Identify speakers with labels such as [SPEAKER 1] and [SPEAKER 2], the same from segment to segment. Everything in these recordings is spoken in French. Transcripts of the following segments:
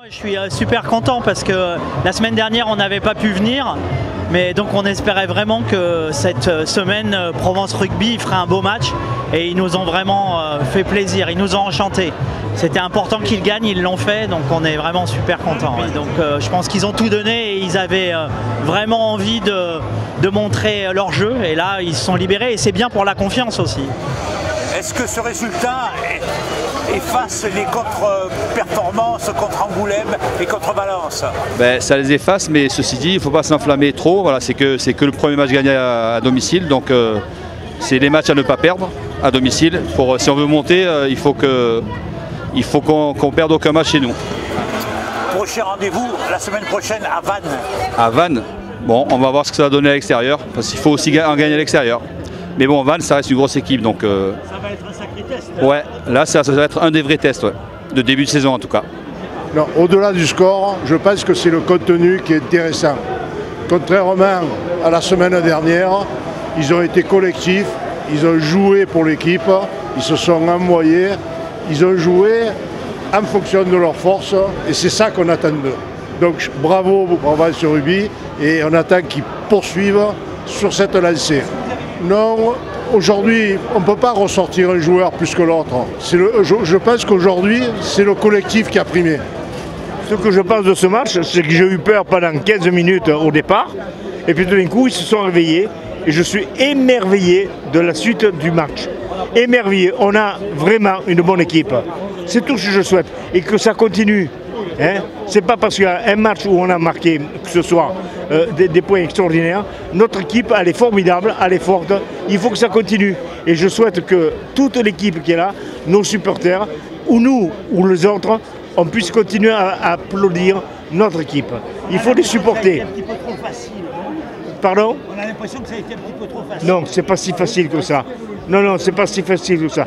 [SPEAKER 1] Je suis super content parce que la semaine dernière on n'avait pas pu venir, mais donc on espérait vraiment que cette semaine Provence Rugby ferait un beau match et ils nous ont vraiment fait plaisir, ils nous ont enchantés. C'était important qu'ils gagnent, ils l'ont fait, donc on est vraiment super contents. Ouais. Donc je pense qu'ils ont tout donné et ils avaient vraiment envie de montrer leur jeu et là ils se sont libérés et c'est bien pour la confiance aussi.
[SPEAKER 2] Est-ce que ce résultat efface les contre-performances contre Angoulême et contre Valence?
[SPEAKER 3] Ça les efface, mais ceci dit, il ne faut pas s'enflammer trop. Voilà, c'est que le premier match gagné à domicile, donc c'est les matchs à ne pas perdre à domicile. Si on veut monter, il faut qu'on perde aucun match chez nous.
[SPEAKER 2] Prochain rendez-vous la semaine prochaine à Vannes.
[SPEAKER 3] À Vannes, bon, on va voir ce que ça va donner à l'extérieur, parce qu'il faut aussi en gagner à l'extérieur. Mais bon, Vannes, ça reste une grosse équipe, donc...
[SPEAKER 2] Ça va être un sacré test.
[SPEAKER 3] Ouais, là, ça va être un des vrais tests, ouais, de début de saison en tout cas.
[SPEAKER 4] Au-delà du score, je pense que c'est le contenu qui est intéressant. Contrairement à la semaine dernière, ils ont été collectifs, ils ont joué pour l'équipe, ils se sont envoyés, ils ont joué en fonction de leurs forces, et c'est ça qu'on attend d'eux. Donc bravo pour Provence Rugby, et on attend qu'ils poursuivent sur cette lancée. Non, aujourd'hui, on ne peut pas ressortir un joueur plus que l'autre. Je pense qu'aujourd'hui, c'est le collectif qui a primé.
[SPEAKER 5] Ce que je pense de ce match, c'est que j'ai eu peur pendant 15 minutes au départ. Et puis tout d'un coup, ils se sont réveillés. Et je suis émerveillé de la suite du match. Émerveillé. On a vraiment une bonne équipe. C'est tout ce que je souhaite. Et que ça continue. Hein? C'est pas parce qu'il y a un match où on a marqué, que ce soit des points extraordinaires, notre équipe elle est formidable, elle est forte, il faut que ça continue. Et je souhaite que toute l'équipe qui est là, nos supporters, ou nous, ou les autres, on puisse continuer à applaudir notre équipe. Il faut les supporter.
[SPEAKER 2] Ça a été un petit peu trop facile.
[SPEAKER 5] Pardon?
[SPEAKER 2] On a l'impression que ça a été un petit peu trop facile.
[SPEAKER 5] Non, c'est pas si facile que ça. Non, c'est pas si facile que ça.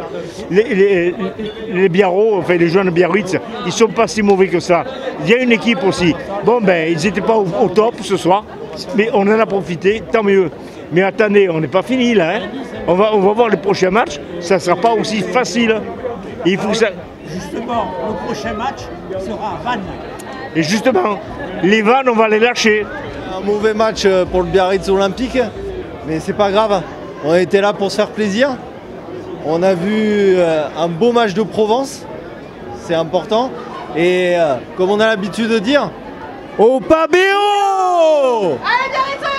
[SPEAKER 5] Les Biarros, enfin les jeunes Biarritz, ils sont pas si mauvais que ça. Il y a une équipe aussi. Bon, ils n'étaient pas au top ce soir, mais on en a profité, tant mieux. Mais attendez, on n'est pas fini là. Hein. On va voir les prochains matchs, ça ne sera pas aussi facile. Il faut que ça...
[SPEAKER 2] Justement, le prochain match sera à Vannes.
[SPEAKER 5] Et justement, les Vannes, on va les lâcher.
[SPEAKER 6] Un mauvais match pour le Biarritz Olympique, mais c'est pas grave. On était là pour se faire plaisir. On a vu un beau match de Provence, c'est important. Et comme on a l'habitude de dire, au Pabéo!
[SPEAKER 7] Allez, Biarritz!